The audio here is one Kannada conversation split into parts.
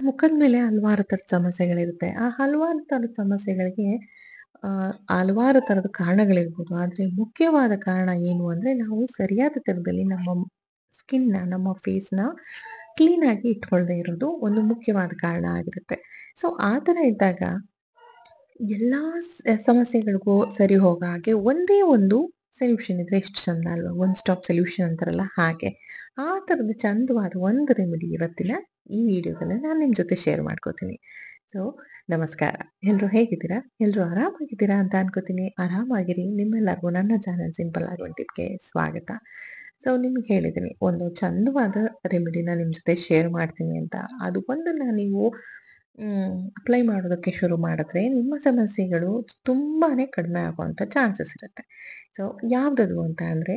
ಮುಖದ ಮೇಲೆ ಹಲವಾರು ಥರದ ಸಮಸ್ಯೆಗಳಿರುತ್ತೆ. ಆ ಹಲವಾರು ಥರದ ಸಮಸ್ಯೆಗಳಿಗೆ ಹಲವಾರು ಥರದ ಕಾರಣಗಳಿರ್ಬೋದು. ಆದ್ರೆ ಮುಖ್ಯವಾದ ಕಾರಣ ಏನು ಅಂದ್ರೆ, ನಾವು ಸರಿಯಾದ ಥರದಲ್ಲಿ ನಮ್ಮ ಸ್ಕಿನ್‌ನ, ನಮ್ಮ ಫೇಸ್‌ನ ಕ್ಲೀನಾಗಿ ಇಟ್ಕೊಳ್ದೇ ಇರೋದು ಒಂದು ಮುಖ್ಯವಾದ ಕಾರಣ ಆಗಿರುತ್ತೆ. ಸೊ, ಆ ಥರ ಇದ್ದಾಗ ಎಲ್ಲಾ ಸಮಸ್ಯೆಗಳಿಗೂ ಸರಿ ಹೋಗೋ ಹಾಗೆ ಒಂದೇ ಒಂದು ಸೊಲ್ಯೂಷನ್ ಇದ್ರೆ ಎಷ್ಟು ಚಂದ ಅಲ್ವಾ? ಒನ್ ಸ್ಟಾಪ್ ಸೊಲ್ಯೂಷನ್ ಅಂತಾರಲ್ಲ ಹಾಗೆ. ಆ ಥರದ ಚಂದವಾದ ಒಂದು ರೆಮಿಡಿ ಇವತ್ತಿನ ಈ ವಿಡಿಯೋದಲ್ಲಿ ನಾನು ನಿಮ್ಮ ಜೊತೆ ಶೇರ್ ಮಾಡ್ಕೋತೀನಿ. ಸೊ, ನಮಸ್ಕಾರ. ಎಲ್ರು ಹೇಗಿದ್ದೀರಾ? ಎಲ್ರು ಆರಾಮಾಗಿದ್ದೀರಾ ಅಂತ ಅನ್ಕೋತೀನಿ. ಆರಾಮಾಗಿರಿ. ನಿಮ್ಮೆಲ್ಲರಿಗೂ ನನ್ನ ಚಾನೆಲ್ ಸಿಂಪಲ್ ಆಗಿ ಒಂದು ಟಿಪ್‌ಗೆ ಸ್ವಾಗತ. ಸೊ, ನಿಮ್ಗೆ ಹೇಳಿದ್ದೀನಿ ಒಂದು ಚಂದವಾದ ರೆಮಿಡಿನ ನಿಮ್ಮ ಜೊತೆ ಶೇರ್ ಮಾಡ್ತೀನಿ ಅಂತ. ಅದು ಒಂದನ್ನ ನೀವು ಅಪ್ಲೈ ಮಾಡೋದಕ್ಕೆ ಶುರು ಮಾಡಿದ್ರೆ ನಿಮ್ಮ ಸಮಸ್ಯೆಗಳು ತುಂಬಾನೇ ಕಡಿಮೆ ಆಗುವಂಥ ಚಾನ್ಸಸ್ ಇರುತ್ತೆ. ಸೊ, ಯಾವ್ದದು ಅಂತ ಅಂದ್ರೆ,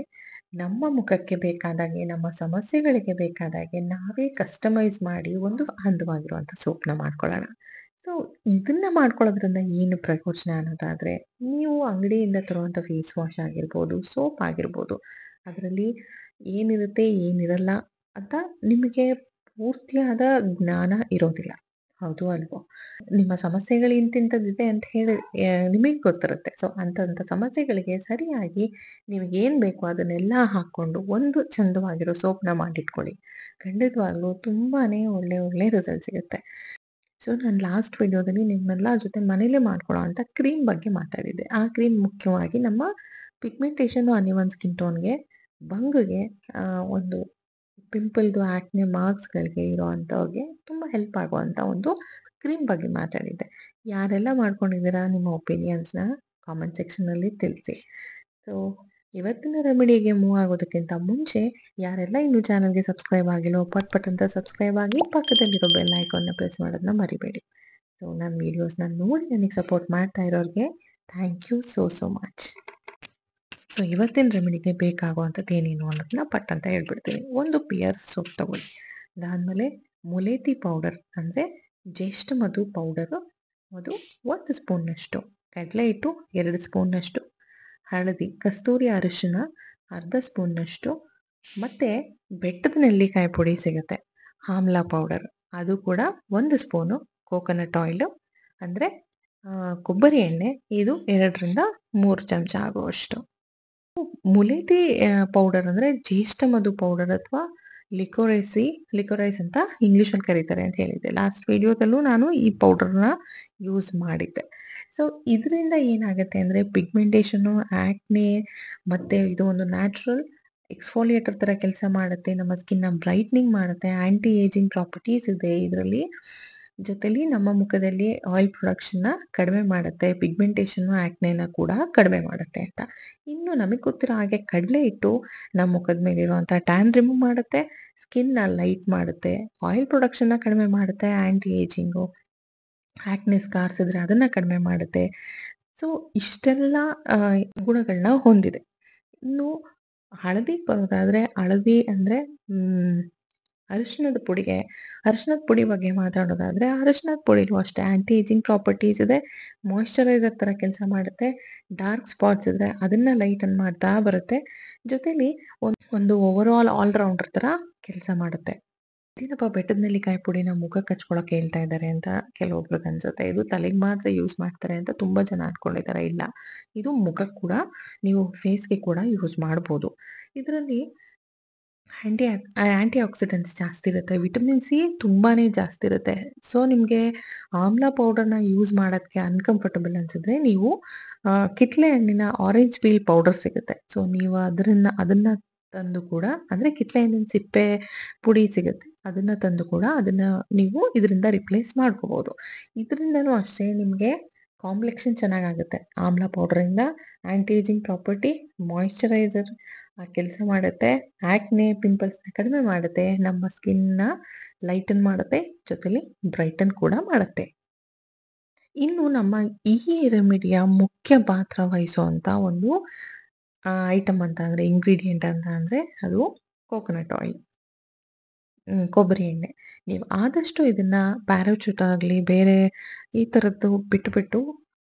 ನಮ್ಮ ಮುಖಕ್ಕೆ ಬೇಕಾದಾಗೆ, ನಮ್ಮ ಸಮಸ್ಯೆಗಳಿಗೆ ಬೇಕಾದಾಗೆ ನಾವೇ ಕಸ್ಟಮೈಸ್ ಮಾಡಿ ಒಂದು ಅಂದವಾಗಿರುವಂಥ ಸೋಪ್‌ನ ಮಾಡ್ಕೊಳ್ಳೋಣ. ಸೊ, ಇದನ್ನ ಮಾಡ್ಕೊಳ್ಳೋದ್ರಿಂದ ಏನು ಪ್ರಯೋಜನ ಅನ್ನೋದಾದ್ರೆ, ನೀವು ಅಂಗಡಿಯಿಂದ ತರುವಂಥ ಫೇಸ್ ವಾಶ್ ಆಗಿರ್ಬೋದು, ಸೋಪ್ ಆಗಿರ್ಬೋದು, ಅದರಲ್ಲಿ ಏನಿರುತ್ತೆ, ಏನಿರಲ್ಲ ಅಂತ ನಿಮಗೆ ಪೂರ್ತಿಯಾದ ಜ್ಞಾನ ಇರೋದಿಲ್ಲ. ಹೌದು ಅಲ್ವೋ? ನಿಮ್ಮ ಸಮಸ್ಯೆಗಳು ಇಂತಿಂಥದ್ದಿದೆ ಅಂತ ಹೇಳಿ ನಿಮಗೆ ಗೊತ್ತಿರುತ್ತೆ. ಸೊ, ಅಂಥ ಸಮಸ್ಯೆಗಳಿಗೆ ಸರಿಯಾಗಿ ನಿಮಗೇನ್ ಬೇಕೋ ಅದನ್ನೆಲ್ಲ ಹಾಕ್ಕೊಂಡು ಒಂದು ಚಂದವಾಗಿರೋ ಸೋಪ್‌ನ ಮಾಡಿಟ್ಕೊಳ್ಳಿ. ಖಂಡಿತವಾಗ್ಲೂ ತುಂಬಾನೇ ಒಳ್ಳೆ ರಿಸಲ್ಟ್ ಸಿಗುತ್ತೆ. ಸೊ, ನಾನು ಲಾಸ್ಟ್ ವಿಡಿಯೋದಲ್ಲಿ ನಿಮ್ಮೆಲ್ಲರ ಜೊತೆ ಮನೇಲೇ ಮಾಡ್ಕೊಳ್ಳೋ ಅಂಥ ಕ್ರೀಮ್ ಬಗ್ಗೆ ಮಾತಾಡಿದ್ದೆ. ಆ ಕ್ರೀಮ್ ಮುಖ್ಯವಾಗಿ ನಮ್ಮ ಪಿಗ್ಮೆಂಟೇಷನ್ ಅನ್‌ಇವನ್ ಸ್ಕಿನ್ ಟೋನ್‌ಗೆ, ಬಂಗುಗೆ, ಒಂದು ಪಿಂಪಲ್‌ದು ಆಕ್ನೆ ಮಾರ್ಕ್ಸ್‌ಗಳಿಗೆ ಇರೋಂಥವ್ರಿಗೆ ತುಂಬ ಹೆಲ್ಪ್ ಆಗುವಂಥ ಒಂದು ಕ್ರೀಮ್ ಬಗ್ಗೆ ಮಾತಾಡಿದ್ದೆ. ಯಾರೆಲ್ಲ ಮಾಡ್ಕೊಂಡಿದ್ದೀರಾ ನಿಮ್ಮ ಒಪಿನಿಯನ್ಸ್‌ನ ಕಾಮೆಂಟ್ ಸೆಕ್ಷನ್‌ನಲ್ಲಿ ತಿಳಿಸಿ. ಸೊ, ಇವತ್ತಿನ ರೆಮಿಡಿಗೆ ಮೂವ್ ಆಗೋದಕ್ಕಿಂತ ಮುಂಚೆ ಯಾರೆಲ್ಲ ಇನ್ನೂ ಚಾನಲ್‌ಗೆ ಸಬ್ಸ್ಕ್ರೈಬ್ ಆಗಿಲ್ಲವೋ ಪಟ್ ಅಂತ ಸಬ್ಸ್ಕ್ರೈಬ್ ಆಗಿ ಪಕ್ಕದಲ್ಲಿರೋ ಬೆಲ್ ಐಕಾನ್‌ನ ಪ್ರೆಸ್ ಮಾಡೋದನ್ನ ಮರಿಬೇಡಿ. ಸೊ, ನನ್ನ ವಿಡಿಯೋಸ್‌ನ ನೋಡಿ ನನಗೆ ಸಪೋರ್ಟ್ ಮಾಡ್ತಾ ಇರೋರಿಗೆ thank you so much. So, ಇವತ್ತಿನ ರೆಮಿಡಿಗೆ ಬೇಕಾಗುವಂಥದ್ದು ಏನೇನು ಅನ್ನೋದನ್ನ ಪಟ್ ಅಂತ ಹೇಳ್ಬಿಡ್ತೀನಿ. ಒಂದು ಪಿಯರ್ ಸೋಪ್ ತಗೊಳ್ಳಿ. ಅದಾದಮೇಲೆ ಮುಲೇತಿ ಪೌಡರ್ ಅಂದರೆ ಜ್ಯೇಷ್ಠ ಮಧು ಪೌಡರು, ಅದು 1 ಸ್ಪೂನ್ನಷ್ಟು, ಕಡಲೆ ಹಿಟ್ಟು 2 ಸ್ಪೂನ್ನಷ್ಟು, ಹಳದಿ, ಕಸ್ತೂರಿ ಅರಿಶಿನ ಅರ್ಧ ಸ್ಪೂನ್ನಷ್ಟು, ಮತ್ತು ಬೆಟ್ಟದ ನೆಲ್ಲಿಕಾಯಿ ಪುಡಿ ಸಿಗುತ್ತೆ, ಆಮ್ಲ ಪೌಡರ್ ಅದು ಕೂಡ 1 ಸ್ಪೂನು, ಕೋಕೋನಟ್ ಆಯಿಲು ಅಂದರೆ ಕೊಬ್ಬರಿ ಎಣ್ಣೆ ಇದು 2 ರಿಂದ 3 ಚಮಚ ಆಗುವಷ್ಟು. ಮುಲೇತಿ ಪೌಡರ್ ಅಂದರೆ ಜ್ಯೇಷ್ಠ ಮಧು ಪೌಡರ್ ಅಥವಾ ಲಿಕೋರೈಸ್ ಅಂತ ಇಂಗ್ಲೀಷಲ್ಲಿ ಕರೀತಾರೆ ಅಂತ ಹೇಳಿದ್ದೆ. ಲಾಸ್ಟ್ ವಿಡಿಯೋದಲ್ಲೂ ನಾನು ಈ ಪೌಡರ್‌ನ ಯೂಸ್ ಮಾಡಿದ್ದೆ. ಸೊ, ಇದರಿಂದ ಏನಾಗುತ್ತೆ ಅಂದರೆ ಪಿಗ್ಮೆಂಟೇಷನು, ಆಕ್ನೆ ಮತ್ತು ಇದು ಒಂದು ನ್ಯಾಚುರಲ್ ಎಕ್ಸ್ಫೋಲಿಯೇಟರ್ ಥರ ಕೆಲಸ ಮಾಡುತ್ತೆ. ನಮ್ಮ ಸ್ಕಿನ್ನ ಬ್ರೈಟ್ನಿಂಗ್ ಮಾಡುತ್ತೆ. ಆ್ಯಂಟಿ ಏಜಿಂಗ್ ಪ್ರಾಪರ್ಟೀಸ್ ಇದೆ ಇದರಲ್ಲಿ. ಜೊತೆಲಿ ನಮ್ಮ ಮುಖದಲ್ಲಿ ಆಯಿಲ್ ಪ್ರೊಡಕ್ಷನ್‌ನ ಕಡಿಮೆ ಮಾಡುತ್ತೆ. ಪಿಗ್ಮೆಂಟೇಷನ್ನು, ಆಕ್ನೆನ ಕೂಡ ಕಡಿಮೆ ಮಾಡುತ್ತೆ ಅಂತ. ಇನ್ನು ನಮಗೆ ಗೊತ್ತಿರೋ ಹಾಗೆ ಕಡಲೆ ಹಿಟ್ಟು ನಮ್ಮ ಮುಖದ ಮೇಲಿರುವಂಥ ಟ್ಯಾನ್ ರಿಮೂವ್ ಮಾಡುತ್ತೆ, ಸ್ಕಿನ್‌ನ ಲೈಟ್ ಮಾಡುತ್ತೆ, ಆಯಿಲ್ ಪ್ರೊಡಕ್ಷನ್‌ನ ಕಡಿಮೆ ಮಾಡುತ್ತೆ, ಆ್ಯಂಟಿ ಏಜಿಂಗು, ಆಕ್ನೆ ಸ್ಕಾರ್ಸ್ ಇದ್ರೆ ಅದನ್ನ ಕಡಿಮೆ ಮಾಡುತ್ತೆ. ಸೊ, ಇಷ್ಟೆಲ್ಲ ಗುಣಗಳನ್ನ ಹೊಂದಿದೆ. ಇನ್ನು ಹಳದಿಗೆ ಬರೋದಾದ್ರೆ, ಹಳದಿ ಅಂದರೆ ಅರಿಶಿಣದ ಪುಡಿ ಬಗ್ಗೆ ಮಾತಾಡೋದಾದ್ರೆ, ಅರಿಶಿಣದ ಪುಡಿಲೂ ಅಷ್ಟೇ ಆ್ಯಂಟಿ ಏಜಿಂಗ್ ಪ್ರಾಪರ್ಟೀಸ್ ಇದೆ. ಮಾಯಿಶ್ಚರೈಸರ್ ಥರ ಕೆಲಸ ಮಾಡುತ್ತೆ. ಡಾರ್ಕ್ ಸ್ಪಾಟ್ಸ್ ಇದ್ರೆ ಅದನ್ನ ಲೈಟನ್ ಮಾಡ್ತಾ ಬರುತ್ತೆ. ಜೊತೆಲಿ ಒಂದು ಓವರ್ ಆಲ್ ರೌಂಡರ್ ಥರ ಕೆಲಸ ಮಾಡುತ್ತೆ. ಇದೇನಪ್ಪ ಬೆಟ್ಟದ ನೆಲ್ಲಿಕಾಯಿ ಪುಡಿನ ಮುಖಕ್ಕೆ ಹಚ್ಕೊಳಕ್ಕೆ ಹೇಳ್ತಾ ಇದ್ದಾರೆ ಅಂತ ಕೆಲವೊಬ್ರಿಗೆ ಅನ್ಸುತ್ತೆ. ಇದು ತಲೆಗೆ ಮಾತ್ರ ಯೂಸ್ ಮಾಡ್ತಾರೆ ಅಂತ ತುಂಬ ಜನ ಅನ್ಕೊಂಡಿದ್ದಾರೆ. ಇಲ್ಲ, ಇದು ಮುಖಕ್ಕೆ ಕೂಡ, ನೀವು ಫೇಸ್‌ಗೆ ಕೂಡ ಯೂಸ್ ಮಾಡ್ಬೋದು. ಇದರಲ್ಲಿ ಆಂಟಿ ಆಕ್ಸಿಡೆಂಟ್ಸ್ ಜಾಸ್ತಿ ಇರುತ್ತೆ. ವಿಟಮಿನ್ ಸಿ ತುಂಬಾನೇ ಜಾಸ್ತಿ ಇರುತ್ತೆ. ಸೊ, ನಿಮಗೆ ಆಮ್ಲ ಪೌಡರ್‌ನ ಯೂಸ್ ಮಾಡೋದಕ್ಕೆ ಅನ್‌ಕಂಫರ್ಟಬಲ್ ಅನ್ಸಿದ್ರೆ ನೀವು ಕಿತ್ಲೆ ಹಣ್ಣಿನ ಆರೆಂಜ್ ಪೀಲ್ ಪೌಡರ್ ಸಿಗುತ್ತೆ. ಸೊ, ನೀವು ಅದನ್ನ ತಂದು ಕೂಡ, ಅಂದರೆ ಕಿತ್ಲೆ ಹಣ್ಣಿನ ಸಿಪ್ಪೆ ಪುಡಿ ಸಿಗುತ್ತೆ. ಅದನ್ನ ತಂದು ಕೂಡ ಅದನ್ನ ನೀವು ಇದರಿಂದ ರಿಪ್ಲೇಸ್ ಮಾಡ್ಕೋಬಹುದು. ಇದರಿಂದನೂ ಅಷ್ಟೇ ನಿಮಗೆ ಕಾಂಪ್ಲೆಕ್ಷನ್ ಚೆನ್ನಾಗಾಗುತ್ತೆ. ಆಮ್ಲ ಪೌಡರಿಂದ ಆಂಟಿ ಏಜಿಂಗ್ ಪ್ರಾಪರ್ಟಿ, ಮಾಯಿಶ್ಚರೈಸರ್ ಕೆಲಸ ಮಾಡುತ್ತೆ, ಆಕ್ನೆ ಪಿಂಪಲ್ಸ್‌ನ ಕಡಿಮೆ ಮಾಡುತ್ತೆ, ನಮ್ಮ ಸ್ಕಿನ್‌ನ ಲೈಟನ್ ಮಾಡುತ್ತೆ, ಜೊತೆಲಿ ಬ್ರೈಟನ್ ಕೂಡ ಮಾಡುತ್ತೆ. ಇನ್ನು ನಮ್ಮ ಈ ರೆಮಿಡಿಯ ಮುಖ್ಯ ಪಾತ್ರ ವಹಿಸುವಂಥ ಒಂದು ಐಟಮ್ ಅಂತ ಅಂದರೆ, ಇಂಗ್ರೀಡಿಯೆಂಟ್ ಅಂತ ಅಂದರೆ ಅದು ಕೋಕೋನಟ್ ಆಯಿಲ್, ಕೊಬ್ಬರಿ ಎಣ್ಣೆ. ನೀವು ಆದಷ್ಟು ಇದನ್ನ ಪ್ಯಾರಾಚೂಟ್ ಆಗಲಿ, ಬೇರೆ ಈ ಥರದ್ದು ಬಿಟ್ಟು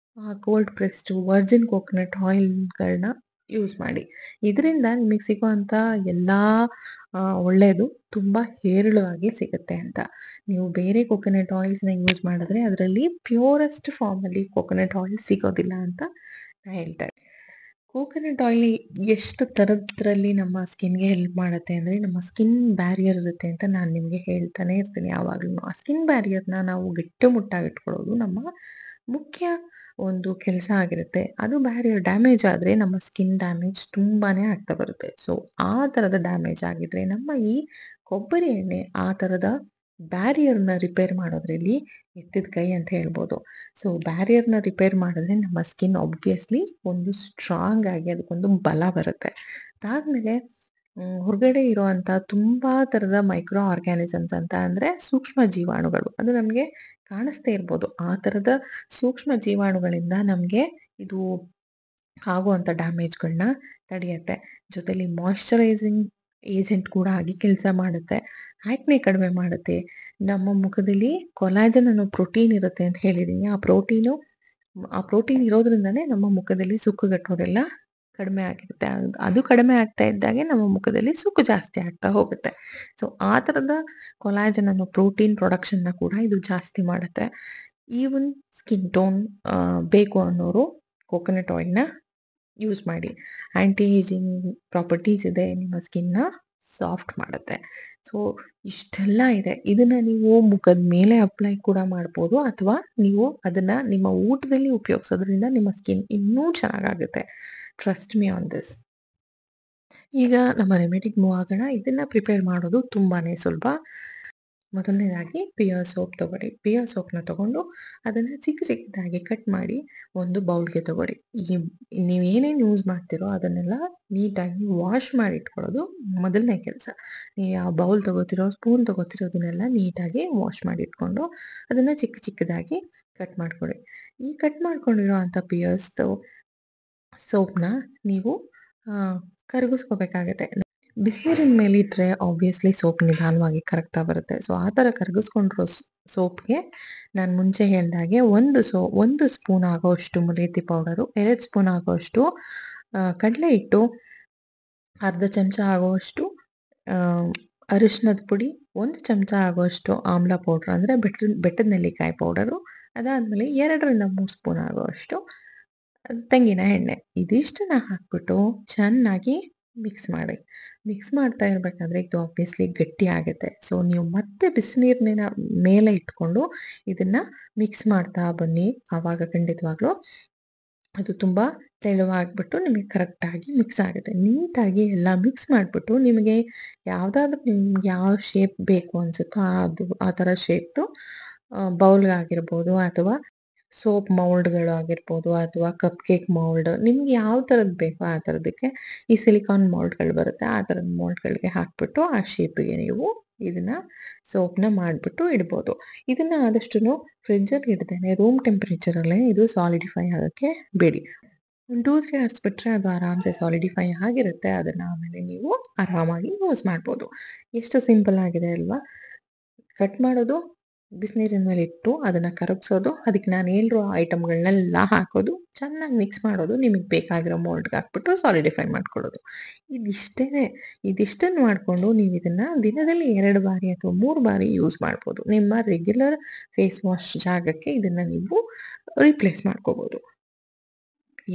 ಕೋಲ್ಡ್ ಪ್ರೆಸ್ಡು ವರ್ಜಿನ್ ಕೋಕೋನಟ್ ಆಯಿಲ್‌ಗಳನ್ನ ಯೂಸ್ ಮಾಡಿ. ಇದರಿಂದ ನಿಮಗೆ ಸಿಗುವಂಥ ಎಲ್ಲಾ ಒಳ್ಳೆಯದು ತುಂಬ ಹೇರಳವಾಗಿ ಸಿಗುತ್ತೆ ಅಂತ. ನೀವು ಬೇರೆ ಕೋಕೋನಟ್ ಆಯಿಲ್ಸ್‌ನ ಯೂಸ್ ಮಾಡಿದ್ರೆ ಅದರಲ್ಲಿ ಪ್ಯೂರೆಸ್ಟ್ ಫಾರ್ಮಲ್ಲಿ ಕೋಕೋನಟ್ ಆಯಿಲ್ ಸಿಗೋದಿಲ್ಲ ಅಂತ ನಾನು ಹೇಳ್ತಾ ಇದ್ದೀನಿ. ಕೋಕೋನಟ್ ಆಯಿಲ್ ಎಷ್ಟು ಥರದ್ರಲ್ಲಿ ನಮ್ಮ ಸ್ಕಿನ್‌ಗೆ ಹೆಲ್ಪ್ ಮಾಡುತ್ತೆ ಅಂದರೆ, ನಮ್ಮ ಸ್ಕಿನ್ ಬ್ಯಾರಿಯರ್ ಇರುತ್ತೆ ಅಂತ ನಾನು ನಿಮಗೆ ಹೇಳ್ತಾನೆ ಇರ್ತೀನಿ ಯಾವಾಗ್ಲೂ. ಆ ಸ್ಕಿನ್ ಬ್ಯಾರಿಯರ್‌ನ ನಾವು ಗಟ್ಟುಮುಟ್ಟಾಗಿ ಇಟ್ಕೊಳ್ಳೋದು ನಮ್ಮ ಮುಖ್ಯ ಒಂದು ಕೆಲಸ ಆಗಿರುತ್ತೆ. ಅದು ಬ್ಯಾರಿಯರ್ ಡ್ಯಾಮೇಜ್ ಆದರೆ ನಮ್ಮ ಸ್ಕಿನ್ ಡ್ಯಾಮೇಜ್ ತುಂಬಾನೇ ಆಗ್ತಾ ಬರುತ್ತೆ. ಸೊ, ಆ ಥರದ ಡ್ಯಾಮೇಜ್ ಆಗಿದ್ರೆ ನಮ್ಮ ಈ ಕೊಬ್ಬರಿ ಎಣ್ಣೆ ಆ ಥರದ ಬ್ಯಾರಿಯರ್‌ನ ರಿಪೇರ್ ಮಾಡೋದ್ರಲ್ಲಿ ಎತ್ತಿದ ಕೈ ಅಂತ ಹೇಳ್ಬೋದು. ಸೊ, ಬ್ಯಾರಿಯರ್‌ನ ರಿಪೇರ್ ಮಾಡಿದ್ರೆ ನಮ್ಮ ಸ್ಕಿನ್ ಆಬ್ವಿಯಸ್ಲಿ ಒಂದು ಸ್ಟ್ರಾಂಗ್ ಆಗಿ ಅದಕ್ಕೊಂದು ಬಲ ಬರುತ್ತೆ. ಅದಾದ್ಮೇಲೆ ಹೊರಗಡೆ ಇರುವಂಥ ತುಂಬಾ ಥರದ ಮೈಕ್ರೋ ಆರ್ಗಾನಿಸಮ್ಸ್ ಅಂತ ಅಂದರೆ ಸೂಕ್ಷ್ಮ ಜೀವಾಣುಗಳು. ಅದು ನಮಗೆ ಕಾಣಿಸ್ದೇ ಇರ್ಬೋದು. ಆ ಥರದ ಸೂಕ್ಷ್ಮ ಜೀವಾಣುಗಳಿಂದ ನಮಗೆ ಇದು ಆಗುವಂಥ ಡ್ಯಾಮೇಜ್‌ಗಳನ್ನ ತಡೆಯುತ್ತೆ. ಜೊತೆಲಿ ಮಾಯಿಶ್ಚರೈಸಿಂಗ್ ಏಜೆಂಟ್ ಕೂಡ ಆಗಿ ಕೆಲಸ ಮಾಡುತ್ತೆ. ಆಕ್ನೆ ಕಡಿಮೆ ಮಾಡುತ್ತೆ. ನಮ್ಮ ಮುಖದಲ್ಲಿ ಕೊಲಾಜನ್ ಅನ್ನೋ ಪ್ರೋಟೀನ್ ಇರುತ್ತೆ ಅಂತ ಹೇಳಿದೀನಿ. ಆ ಪ್ರೋಟೀನ್ ಇರೋದ್ರಿಂದಾನೇ ನಮ್ಮ ಮುಖದಲ್ಲಿ ಸುಕ್ಕುಗಟ್ಟೋದೆಲ್ಲ ಕಡಿಮೆ ಆಗಿರುತ್ತೆ. ಅದು ಕಡಿಮೆ ಆಗ್ತಾ ಇದ್ದಾಗೆ ನಮ್ಮ ಮುಖದಲ್ಲಿ ಸುಕ್ಕು ಜಾಸ್ತಿ ಆಗ್ತಾ ಹೋಗುತ್ತೆ. ಸೊ, ಆ ಥರದ ಕೊಲಾಜನ್ ಅನ್ನೋ ಪ್ರೋಟೀನ್ ಪ್ರೊಡಕ್ಷನ್‌ನ ಕೂಡ ಇದು ಜಾಸ್ತಿ ಮಾಡುತ್ತೆ. ಈವನ್ ಸ್ಕಿನ್ ಟೋನ್ ಬೇಕು ಅನ್ನೋರು ಕೋಕೋನಟ್ ಆಯಿಲ್‌ನ ಯೂಸ್ ಮಾಡಿ. ಆಂಟಿ ಏಜಿಂಗ್ ಪ್ರಾಪರ್ಟೀಸ್ ಇದೆ. ನಿಮ್ಮ ಸ್ಕಿನ್‌ನ ಸಾಫ್ಟ್ ಮಾಡುತ್ತೆ. ಸೊ, ಇಷ್ಟೆಲ್ಲ ಇದೆ. ಇದನ್ನ ನೀವು ಮುಖದ ಮೇಲೆ ಅಪ್ಲೈ ಕೂಡ ಮಾಡ್ಬೋದು ಅಥವಾ ನೀವು ಅದನ್ನ ನಿಮ್ಮ ಊಟದಲ್ಲಿ ಉಪಯೋಗಿಸೋದ್ರಿಂದ ನಿಮ್ಮ ಸ್ಕಿನ್ ಇನ್ನೂ ಚೆನ್ನಾಗಾಗುತ್ತೆ. Trust me on this. ಈಗ ನಮ್ಮ ರೆಮಿಡಿಗೆ ಮೂವ್ ಆಗೋಣ. ಇದನ್ನ ಪ್ರಿಪೇರ್ ಮಾಡೋದು ತುಂಬಾನೇ ಸುಲಭ. ಮೊದಲನೇದಾಗಿ ಪಿಯರ್ ಸೋಪ್ ತಗೊಳ್ಳಿ. ಪಿಯರ್ ಸೋಪ್‌ನ ತಗೊಂಡು ಅದನ್ನ ಚಿಕ್ಕ ಚಿಕ್ಕದಾಗಿ ಕಟ್ ಮಾಡಿ ಒಂದು ಬೌಲ್‌ಗೆ ತಗೊಳ್ಳಿ. ನೀವು ಏನೇನು ಯೂಸ್ ಮಾಡ್ತೀರೋ ಅದನ್ನೆಲ್ಲ ನೀಟಾಗಿ ವಾಶ್ ಮಾಡಿ ಇಟ್ಕೊಳ್ಳೋದು ಮೊದಲನೇ ಕೆಲಸ. ನೀವು ಯಾವ ಬೌಲ್ ತಗೋತೀರೋ, ಸ್ಪೂನ್ ತಗೋತೀರೋ ಅದನ್ನೆಲ್ಲ ನೀಟಾಗಿ ವಾಶ್ ಮಾಡಿ ಇಟ್ಕೊಂಡು ಅದನ್ನ ಚಿಕ್ಕ ಚಿಕ್ಕದಾಗಿ ಕಟ್ ಮಾಡ್ಕೊಳ್ಳಿ. ಈ ಕಟ್ ಮಾಡ್ಕೊಂಡಿರೋಂಥ ಪಿಯರ್ಸ್‌ದು ಸೋಪ್‌ನ ನೀವು ಕರಗಿಸ್ಕೋಬೇಕಾಗತ್ತೆ. ಬಿಸಿನೀರಿನ ಮೇಲೆ ಇಟ್ಟರೆ ಆಬ್ವಿಯಸ್ಲಿ ಸೋಪ್ ನಿಧಾನವಾಗಿ ಕರಗ್ತಾ ಬರುತ್ತೆ. ಸೊ, ಆ ಥರ ಕರಗಿಸ್ಕೊಂಡಿರೋ ಸೋಪ್‌ಗೆ ನಾನು ಮುಂಚೆ ಹೇಳ್ದಾಗೆ ಒಂದು ಸ್ಪೂನ್ ಆಗೋವಷ್ಟು ಮುಲೇತಿ ಪೌಡರು, 2 ಸ್ಪೂನ್ ಆಗೋವಷ್ಟು ಕಡಲೆ ಹಿಟ್ಟು, ಅರ್ಧ ಚಮಚ ಆಗುವಷ್ಟು ಅರಿಶಿನದ ಪುಡಿ, 1 ಚಮಚ ಆಗುವಷ್ಟು ಆಮ್ಲ ಪೌಡರ್ ಅಂದರೆ ಬೆಟ್ಟದ ನೆಲ್ಲಿಕಾಯಿ ಪೌಡರು, ಅದಾದಮೇಲೆ 2ರಿಂದ 3 ಸ್ಪೂನ್ ಆಗುವಷ್ಟು ತೆಂಗಿನ ಎಣ್ಣೆ. ಇದಿಷ್ಟನ್ನ ಹಾಕ್ಬಿಟ್ಟು ಚೆನ್ನಾಗಿ ಮಿಕ್ಸ್ ಮಾಡಿ. ಮಿಕ್ಸ್ ಮಾಡ್ತಾ ಇರಬೇಕಾದ್ರೆ ಇದು ಆಬ್ವಿಯಸ್ಲಿ ಗಟ್ಟಿ ಆಗುತ್ತೆ. ಸೊ, ನೀವು ಮತ್ತೆ ಬಿಸಿನೀರಿನ ಮೇಲೆ ಇಟ್ಕೊಂಡು ಇದನ್ನ ಮಿಕ್ಸ್ ಮಾಡ್ತಾ ಬನ್ನಿ. ಆವಾಗ ಖಂಡಿತವಾಗ್ಲೂ ಅದು ತುಂಬ ತೆಳುವಾಗ್ಬಿಟ್ಟು ನಿಮಗೆ ಕರೆಕ್ಟಾಗಿ ಮಿಕ್ಸ್ ಆಗುತ್ತೆ. ನೀಟಾಗಿ ಎಲ್ಲ ಮಿಕ್ಸ್ ಮಾಡಿಬಿಟ್ಟು ನಿಮಗೆ ನಿಮ್ಗೆ ಯಾವ ಶೇಪ್ ಬೇಕು ಅನ್ಸುತ್ತೋ ಆ ಥರ ಶೇಪ್‌ದು ಬೌಲ್‌ಗಾಗಿರ್ಬೋದು ಅಥವಾ ಸೋಪ್ ಮೌಲ್ಡ್‌ಗಳು ಆಗಿರ್ಬೋದು ಅಥವಾ ಕಪ್ ಕೇಕ್ ಮೌಲ್ಡ್ ನಿಮ್ಗೆ ಯಾವ ಥರದ್ದು ಬೇಕೋ ಆ ಥರದಕ್ಕೆ ಈ ಸಿಲಿಕಾನ್ ಮೌಲ್ಡ್‌ಗಳು ಬರುತ್ತೆ. ಆ ಥರದ ಮೌಲ್ಡ್‌ಗಳಿಗೆ ಹಾಕ್ಬಿಟ್ಟು ಆ ಶೇಪಿಗೆ ನೀವು ಇದನ್ನ ಸೋಪ್‌ನ ಮಾಡಿಬಿಟ್ಟು ಇಡ್ಬೋದು. ಇದನ್ನ ಆದಷ್ಟುನು ಫ್ರಿಡ್ಜಲ್ಲಿ ಇಡದೇನೆ ರೂಮ್ ಟೆಂಪರೇಚರಲ್ಲೇ ಇದು ಸಾಲಿಡಿಫೈ ಆಗೋಕ್ಕೆ ಬಿಡಿ. ಒಂದು 2-3 ಅವರ್ಸ್ ಬಿಟ್ಟರೆ ಅದು ಆರಾಮ್ಸೆ ಸಾಲಿಡಿಫೈ ಆಗಿರುತ್ತೆ. ಅದನ್ನ ಆಮೇಲೆ ನೀವು ಆರಾಮಾಗಿ ಯೂಸ್ ಮಾಡ್ಬೋದು. ಎಷ್ಟು ಸಿಂಪಲ್ ಆಗಿದೆ ಅಲ್ವಾ? ಕಟ್ ಮಾಡೋದು, ಬಿಸಿನೀರಿನ ಮೇಲೆ ಇಟ್ಟು ಅದನ್ನ ಕರಗಿಸೋದು, ಅದಕ್ಕೆ ನಾನು ಹೇಳಿರೋ ಐಟಮ್‌ಗಳನ್ನೆಲ್ಲ ಹಾಕೋದು, ಚೆನ್ನಾಗಿ ಮಿಕ್ಸ್ ಮಾಡೋದು, ನಿಮಗೆ ಬೇಕಾಗಿರೋ ಮೋಲ್ಡ್‌ಗೆ ಹಾಕ್ಬಿಟ್ಟು ಸಾಲಿಡಿಫೈ ಮಾಡ್ಕೊಳ್ಳೋದು. ಇದಿಷ್ಟೇನೆ. ಇದಿಷ್ಟನ್ನು ಮಾಡಿಕೊಂಡು ನೀವು ಇದನ್ನ ದಿನದಲ್ಲಿ 2 ಬಾರಿ ಅಥವಾ 3 ಬಾರಿ ಯೂಸ್ ಮಾಡ್ಬೋದು. ನಿಮ್ಮ ರೆಗ್ಯುಲರ್ ಫೇಸ್ ವಾಶ್ ಜಾಗಕ್ಕೆ ಇದನ್ನ ನೀವು ರಿಪ್ಲೇಸ್ ಮಾಡ್ಕೋಬೋದು.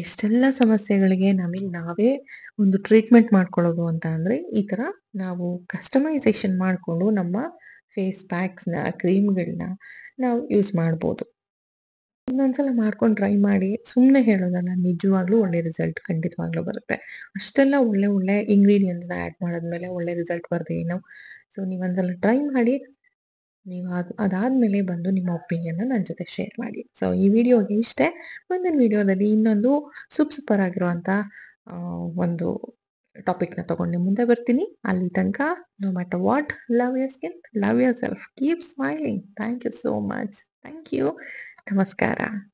ಎಷ್ಟೆಲ್ಲ ಸಮಸ್ಯೆಗಳಿಗೆ ನಮಗೆ ನಾವೇ ಒಂದು ಟ್ರೀಟ್ಮೆಂಟ್ ಮಾಡ್ಕೊಳ್ಳೋದು ಅಂತ ಅಂದರೆ ಈ ಥರ ನಾವು ಕಸ್ಟಮೈಸೇಷನ್ ಮಾಡಿಕೊಂಡು ನಮ್ಮ ಫೇಸ್ ಪ್ಯಾಕ್ಸ್‌ನ, ಕ್ರೀಮ್‌ಗಳನ್ನ ನಾವು ಯೂಸ್ ಮಾಡ್ಬೋದು. ಇನ್ನೊಂದ್ಸಲ ಮಾಡ್ಕೊಂಡು ಟ್ರೈ ಮಾಡಿ. ಸುಮ್ಮನೆ ಹೇಳೋದಲ್ಲ, ನಿಜವಾಗ್ಲೂ ಒಳ್ಳೆ ರಿಸಲ್ಟ್ ಖಂಡಿತವಾಗ್ಲೂ ಬರುತ್ತೆ. ಅಷ್ಟೆಲ್ಲ ಒಳ್ಳೆ ಇಂಗ್ರೀಡಿಯೆಂಟ್ಸ್‌ನ ಆ್ಯಡ್ ಮಾಡಿದ್ಮೇಲೆ ಒಳ್ಳೆ ರಿಸಲ್ಟ್ ಬರದೆ ಏನು? ಸೊ, ನೀವೊಂದ್ಸಲ ಟ್ರೈ ಮಾಡಿ. ನೀವು ಅದಾದ್ಮೇಲೆ ಬಂದು ನಿಮ್ಮ ಒಪಿನಿಯನ್‌ನ ನನ್ನ ಜೊತೆ ಶೇರ್ ಮಾಡಿ. ಸೊ, ಈ ವಿಡಿಯೋಗೆ ಇಷ್ಟೇ. ಮುಂದಿನ ವಿಡಿಯೋದಲ್ಲಿ ಇನ್ನೊಂದು ಸೂಪರ್ ಆಗಿರುವಂಥ ಒಂದು ಟಾಪಿಕ್‌ನ ತಗೊಂಡು ನಿಮ್ಮ ಮುಂದೆ ಬರ್ತೀನಿ. ಅಲ್ಲಿ ತನಕ no matter what, love your skin, love yourself, keep smiling. Thank you so much. Thank you. ನಮಸ್ಕಾರ.